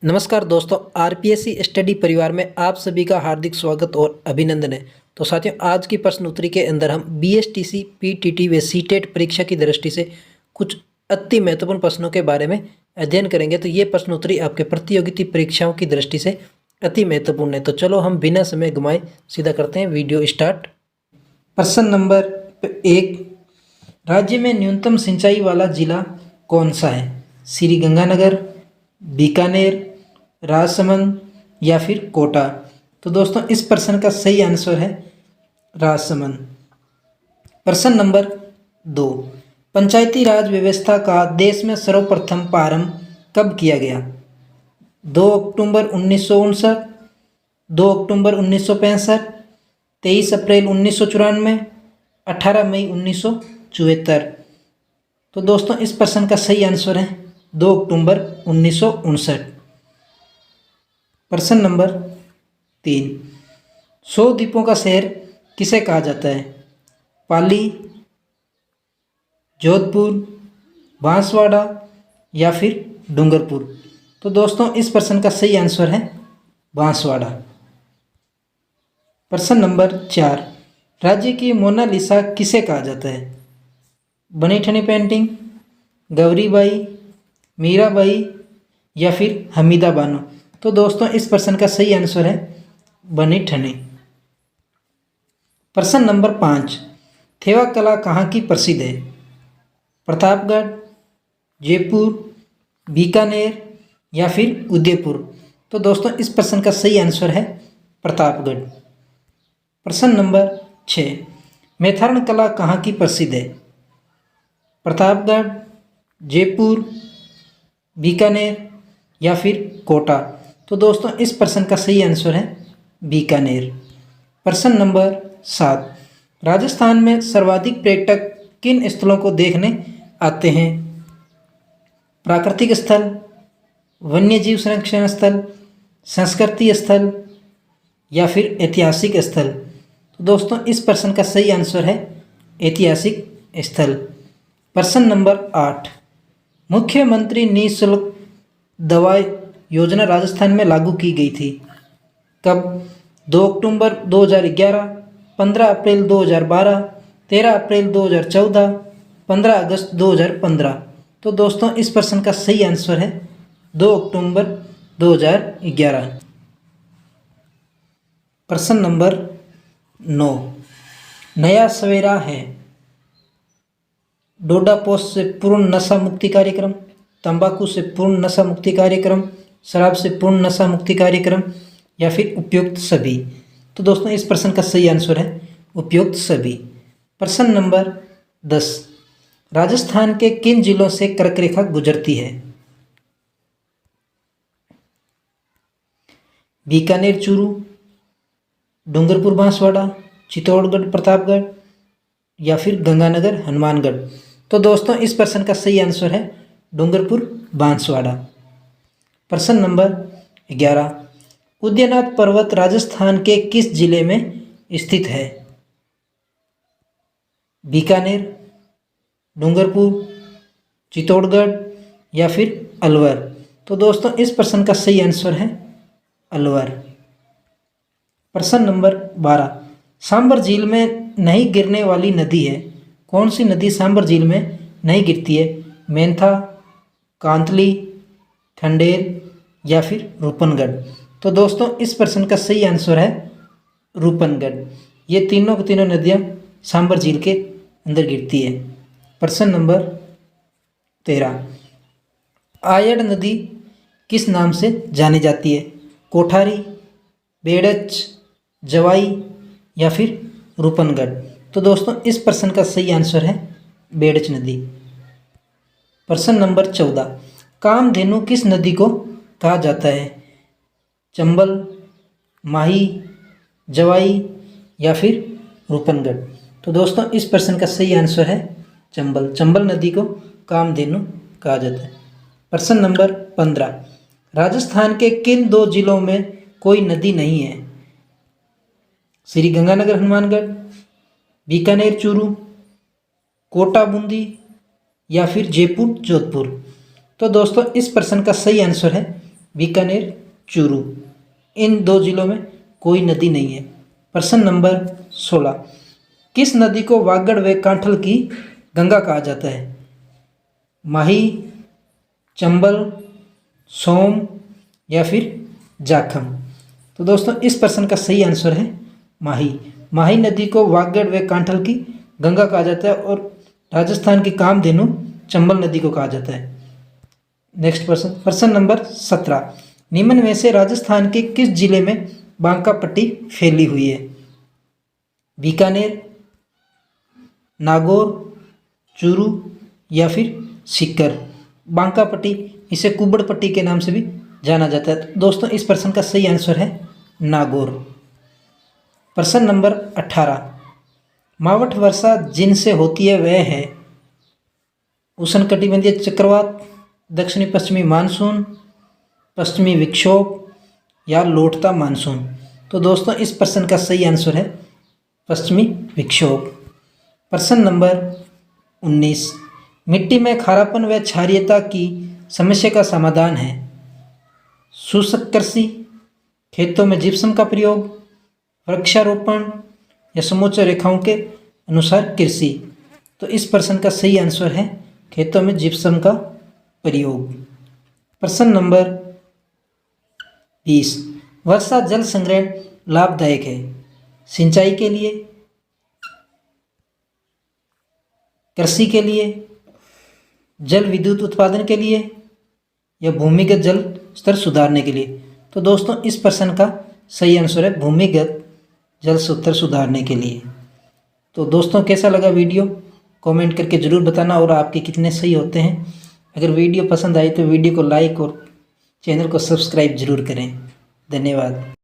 नमस्कार दोस्तों, RPSC study परिवार में आप सभी का हार्दिक स्वागत और अभिनंदन है। तो साथियों, आज की प्रश्न उत्तरी के अंदर हम बीएसटीसी, पीटीटी व सीटेट परीक्षा की दृष्टि से कुछ अति महत्वपूर्ण प्रश्नों के बारे में अध्ययन करेंगे। तो ये प्रश्न उत्तरी आपके प्रतियोगिता परीक्षाओं की दृष्टि से अति महत्वपूर्ण है। तो चलो हम बिना समय गंवाए सीधा करते हैं वीडियो स्टार्ट। प्रश्न नंबर 1, राज्य में न्यूनतम सिंचाई वाला जिला कौन सा है? श्री गंगानगर, बीकानेर, राजसमंद या फिर कोटा। तो दोस्तों इस प्रश्न का सही आंसर है राजसमंद। प्रश्न नंबर 2, पंचायती राज व्यवस्था का देश में सर्वप्रथम प्रारंभ कब किया गया? 2 अक्टूबर 1959, 2 अक्टूबर 1965, 23 अप्रैल 1994, 18 मई 1974। तो दोस्तों इस प्रश्न का सही आंसर है 2 अक्टूबर 1959। प्रश्न नंबर 3, 100 द्वीपों का शहर किसे कहा जाता है? पाली, जोधपुर, बांसवाड़ा या फिर डूंगरपुर। तो दोस्तों इस प्रश्न का सही आंसर है बांसवाड़ा। प्रश्न नंबर 4, राज्य की मोनालिसा किसे कहा जाता है? बनी ठनी पेंटिंग, गौरीबाई, मीराबाई या फिर हमीदा बानो। तो दोस्तों इस प्रश्न का सही आंसर है बनी ठनी। प्रश्न नंबर 5, थेवा कला कहाँ की प्रसिद्ध है? प्रतापगढ़, जयपुर, बीकानेर या फिर उदयपुर। तो दोस्तों इस प्रश्न का सही आंसर है प्रतापगढ़। प्रश्न नंबर 6, मैथारण कला कहाँ की प्रसिद्ध है? प्रतापगढ़, जयपुर, बीकानेर या फिर कोटा। तो दोस्तों इस प्रश्न का सही आंसर है बीकानेर। प्रश्न नंबर 7, राजस्थान में सर्वाधिक पर्यटक किन स्थलों को देखने आते हैं? प्राकृतिक स्थल, वन्यजीव संरक्षण स्थल, संस्कृति स्थल या फिर ऐतिहासिक स्थल। तो दोस्तों इस प्रश्न का सही आंसर है ऐतिहासिक स्थल। प्रश्न नंबर 8, मुख्यमंत्री निःशुल्क दवा योजना राजस्थान में लागू की गई थी कब? 2 अक्टूबर 2011, 15 अप्रैल 2012, 13 अप्रैल 2014, 15 अगस्त 2015। तो दोस्तों इस प्रश्न का सही आंसर है 2 अक्टूबर 2011। प्रश्न नंबर 9, नया सवेरा है डोडा पोस्ट से पूर्ण नशा मुक्ति कार्यक्रम, तंबाकू से पूर्ण नशा मुक्ति कार्यक्रम, शराब से पूर्ण नशा मुक्ति कार्यक्रम या फिर उपयुक्त सभी। तो दोस्तों इस प्रश्न का सही आंसर है उपयुक्त सभी। प्रश्न नंबर 10, राजस्थान के किन जिलों से कर्क रेखा गुजरती है? बीकानेर चूरू, डूंगरपुर बांसवाड़ा, चित्तौड़गढ़ प्रतापगढ़ या फिर गंगानगर हनुमानगढ़। तो दोस्तों इस प्रश्न का सही आंसर है डूंगरपुर बांसवाड़ा। प्रश्न नंबर 11, उदयनाथ पर्वत राजस्थान के किस जिले में स्थित है? बीकानेर, डूंगरपुर, चित्तौड़गढ़ या फिर अलवर। तो दोस्तों इस प्रश्न का सही आंसर है अलवर। प्रश्न नंबर 12, सांबर झील में नहीं गिरने वाली नदी है? कौन सी नदी सांबर झील में नहीं गिरती है? मेंथा, कांतली, खंडेर या फिर रूपनगढ़। तो दोस्तों इस प्रश्न का सही आंसर है रूपनगढ़। ये तीनों की तीनों नदियाँ सांबर झील के अंदर गिरती है। प्रश्न नंबर 13, आयड़ नदी किस नाम से जानी जाती है? कोठारी, बेड़च, जवाई या फिर रूपनगढ़। तो दोस्तों इस प्रश्न का सही आंसर है बेड़च नदी। प्रश्न नंबर 14, कामधेनु किस नदी को कहा जाता है? चंबल, माही, जवाई या फिर रूपनगढ़। तो दोस्तों इस प्रश्न का सही आंसर है चंबल। चंबल नदी को कामधेनु कहा जाता है। प्रश्न नंबर 15, राजस्थान के किन 2 जिलों में कोई नदी नहीं है? श्री गंगानगर हनुमानगढ़, बीकानेर चूरू, कोटा बूंदी या फिर जयपुर जोधपुर। तो दोस्तों इस प्रश्न का सही आंसर है बीकानेर, चूरू। इन 2 जिलों में कोई नदी नहीं है। प्रश्न नंबर 16, किस नदी को वागड़ व कांठल की गंगा कहा जाता है? माही, चंबल, सोम या फिर जाखम। तो दोस्तों इस प्रश्न का सही आंसर है माही। माही नदी को वागड़ व कांठल की गंगा कहा जाता है और राजस्थान की कामधेनु चंबल नदी को कहा जाता है। नेक्स्ट प्रश्न नंबर 17, निम्न में से राजस्थान के किस जिले में बांका पट्टी फैली हुई है? बीकानेर, नागौर, चूरू या फिर सीकर। बांका पट्टी, इसे कुबड़ पट्टी के नाम से भी जाना जाता है। तो दोस्तों इस प्रश्न का सही आंसर है नागौर। प्रश्न नंबर 18, मावठ वर्षा जिनसे होती है वह है? उष्णकटिबंधीय चक्रवात, दक्षिणी पश्चिमी मानसून, पश्चिमी विक्षोभ या लौटता मानसून। तो दोस्तों इस प्रश्न का सही आंसर है पश्चिमी विक्षोभ। प्रश्न नंबर 19, मिट्टी में खारापन व क्षारीयता की समस्या का समाधान है? शुष्क कृषि, खेतों में जिप्सम का प्रयोग, वृक्षारोपण या समोच्च रेखाओं के अनुसार कृषि। तो इस प्रश्न का सही आंसर है खेतों में जिप्सम का प्रयोग। प्रश्न नंबर 20, वर्षा जल संग्रहण लाभदायक है? सिंचाई के लिए, कृषि के लिए, जल विद्युत उत्पादन के लिए या भूमिगत जल स्तर सुधारने के लिए? तो दोस्तों इस प्रश्न का सही आंसर है भूमिगत जल स्तर सुधारने के लिए। तो दोस्तों कैसा लगा वीडियो कमेंट करके ज़रूर बताना और आपके कितने सही होते हैं। अगर वीडियो पसंद आई तो वीडियो को लाइक और चैनल को सब्सक्राइब जरूर करें। धन्यवाद।